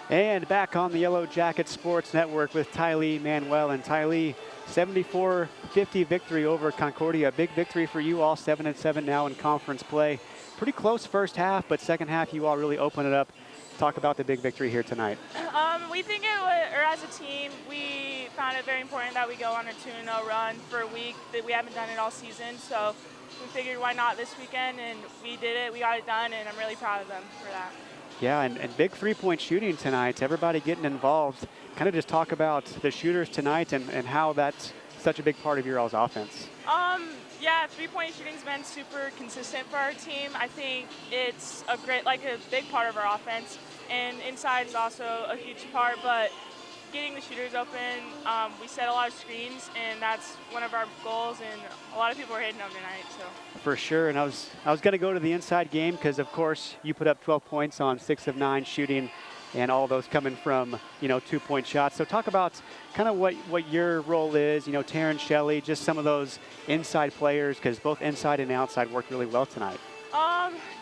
And back on the Yellow Jacket Sports Network with TyLee Manuel. And TyLee, 74-50 victory over Concordia. Big victory for you all, 7-7 now in conference play. Pretty close first half, but second half you all really open it up. Talk about the big victory here tonight. We think it was, or as a team, we found it very important that we go on a 2-0 run for a week. That we haven't done it all season, so we figured why not this weekend, and we did it. We got it done, and I'm really proud of them for that. Yeah, and big three-point shooting tonight. Everybody getting involved. Kind of just talk about the shooters tonight and how that's such a big part of your all's offense. Yeah, three-point shooting's been super consistent for our team. I think it's a big part of our offense, and inside is also a huge part, but getting the shooters open, we set a lot of screens, and that's one of our goals, and a lot of people are hitting them tonight. So. For sure, and I was going to go to the inside game because, of course, you put up 12 points on 6 of 9 shooting, and all those coming from, 2-point shots. So talk about kind of what your role is, Taryn, Shelley, just some of those inside players, because both inside and outside worked really well tonight.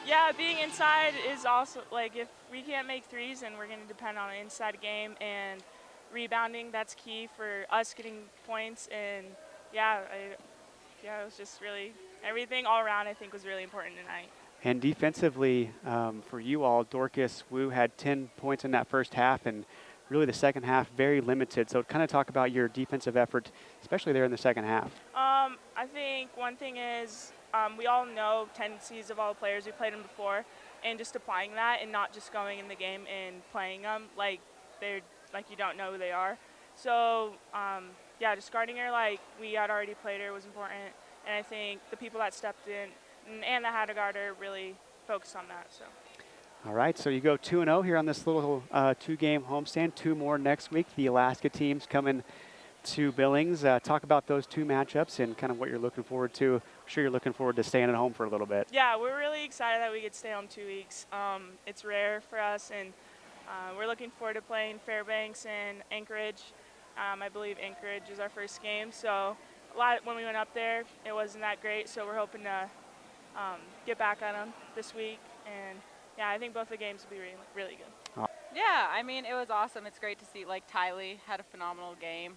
Yeah, being inside is also, if we can't make threes, then we're going to depend on an inside game, and rebounding, that's key for us getting points. And it was just really everything all around, I think, was really important tonight. And defensively, for you all, Dorcas Wu had 10 points in that first half, and really the second half very limited. So kind of talk about your defensive effort, especially there in the second half. I think one thing is we all know tendencies of all the players. We played them before, and just applying that and not just going in the game and playing them like they're you don't know who they are. So just guarding her like we had already played her was important, and I think the people that stepped in and that had to guard her really focused on that. So. All right, so you go 2-0 here on this little 2-game homestand. 2 more next week. The Alaska teams coming to Billings. Talk about those 2 matchups and kind of what you're looking forward to. I'm sure you're looking forward to staying at home for a little bit. Yeah, we're really excited that we get to stay home 2 weeks. It's rare for us, and we're looking forward to playing Fairbanks and Anchorage. I believe Anchorage is our first game, so when we went up there, it wasn't that great, so we're hoping to get back on them this week. And yeah, I think both the games will be really, really good. Yeah, I mean, it was awesome. It's great to see, TyLee had a phenomenal game.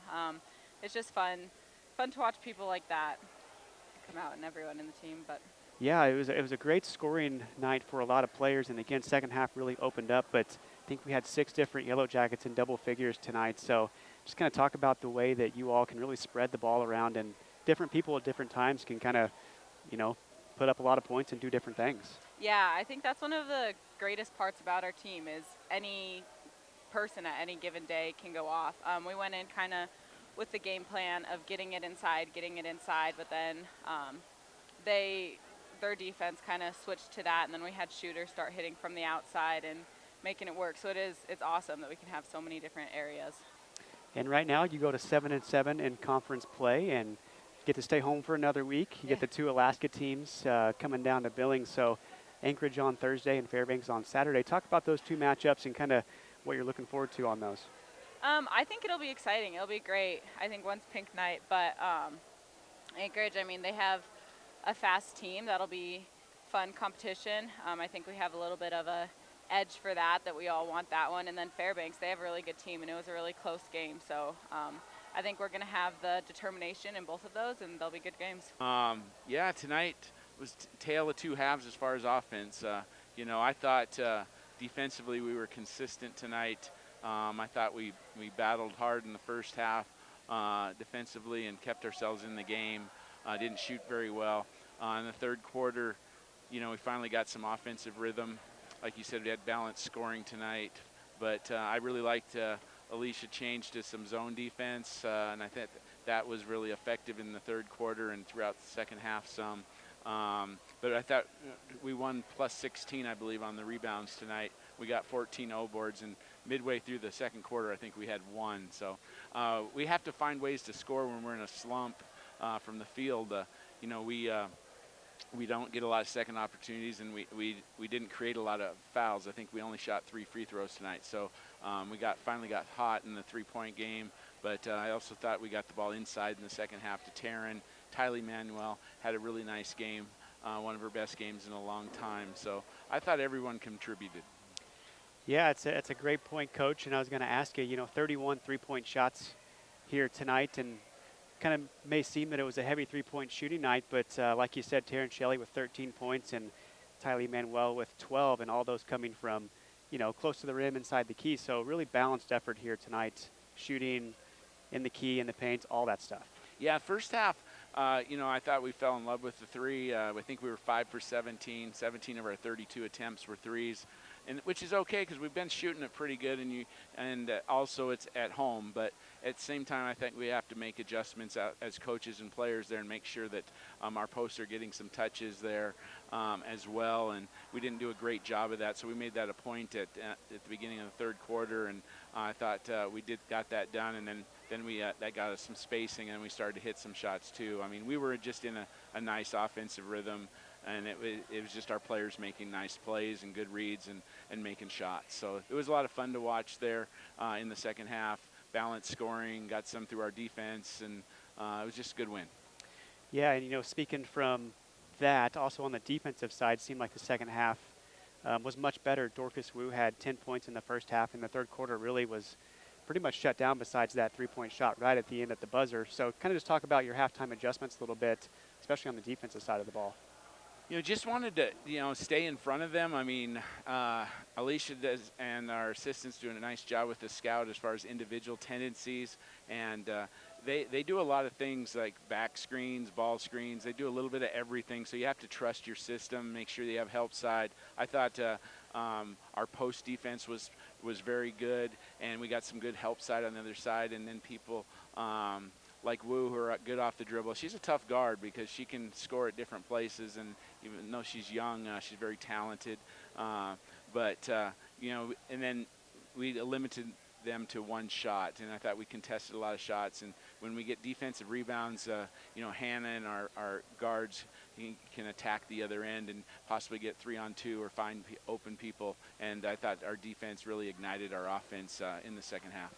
It's just fun to watch people like that come out and everyone in the team. But yeah, it was a great scoring night for a lot of players, and again, second half really opened up. But I think we had 6 different Yellow Jackets in double figures tonight. So just kind of talk about the way that you all can really spread the ball around, and different people at different times can kind of, put up a lot of points and do different things. Yeah, I think that's one of the greatest parts about our team is any person at any given day can go off. We went in kind of with the game plan of getting it inside, but then their defense kind of switched to that, and then we had shooters start hitting from the outside and making it work. So it's awesome that we can have so many different areas. And right now you go to 7-7 in conference play and get to stay home for another week. You get the 2 Alaska teams coming down to Billings. So Anchorage on Thursday and Fairbanks on Saturday. Talk about those 2 matchups and kind of what you're looking forward to on those. I think it'll be exciting. It'll be great. I think one's pink night, but Anchorage, I mean, they have a fast team. That'll be fun competition. I think we have a little bit of a edge for that we all want that one. And then Fairbanks, they have a really good team, and it was a really close game. So I think we're going to have the determination in both of those, and they'll be good games. Yeah, tonight was tale of 2 halves as far as offense. I thought defensively we were consistent tonight. I thought we battled hard in the first half defensively and kept ourselves in the game. Didn't shoot very well. In the third quarter, we finally got some offensive rhythm. Like you said, we had balanced scoring tonight. But I really liked Alicia change to some zone defense, and I think that was really effective in the third quarter and throughout the second half some. But I thought we won plus 16, I believe, on the rebounds tonight. We got 14 O-boards, and midway through the second quarter, I think we had 1. So we have to find ways to score when we're in a slump from the field. We don't get a lot of second opportunities, and we didn't create a lot of fouls. I think we only shot 3 free throws tonight. So we finally got hot in the 3-point game. But I also thought we got the ball inside in the second half to Taryn. TyLee Manuel had a really nice game, one of her best games in a long time. So I thought everyone contributed. Yeah, it's a great point, Coach. And I was going to ask you, 31 three-point shots here tonight, and kind of may seem that it was a heavy three-point shooting night, but like you said, Terrence Shelley with 13 points and TyLee Manuel with 12, and all those coming from, close to the rim inside the key. So really balanced effort here tonight, shooting in the key, in the paint, all that stuff. Yeah, first half, I thought we fell in love with the three. I think we were 5 for 17. 17 of our 32 attempts were threes, and which is okay because we've been shooting it pretty good, and also it's at home. But at the same time, I think we have to make adjustments as coaches and players there and make sure that our posts are getting some touches there as well. And we didn't do a great job of that, so we made that a point at the beginning of the third quarter, and I thought we got that done, and then we that got us some spacing, and we started to hit some shots too. I mean, we were just in a nice offensive rhythm, and it was just our players making nice plays and good reads and making shots. So it was a lot of fun to watch there in the second half. Balanced scoring, got some through our defense, and it was just a good win. Yeah, and speaking from that, also on the defensive side, seemed like the second half was much better. Dorcas Wu had 10 points in the first half, and the third quarter really was pretty much shut down besides that three-point shot right at the end at the buzzer. So kind of just talk about your halftime adjustments a little bit, especially on the defensive side of the ball. Just wanted to, stay in front of them. I mean, Alicia does, and our assistants doing a nice job with the scout as far as individual tendencies, and they do a lot of things like back screens, ball screens. They do a little bit of everything, so you have to trust your system, make sure you have help side. I thought our post defense was very good, and we got some good help side on the other side, and then people like Wu, who are good off the dribble. She's a tough guard because she can score at different places, and even though she's young, she's very talented. And then we limited them to one shot, and I thought we contested a lot of shots. And when we get defensive rebounds, Hannah and our guards can attack the other end and possibly get 3-on-2 or find open people. And I thought our defense really ignited our offense in the second half.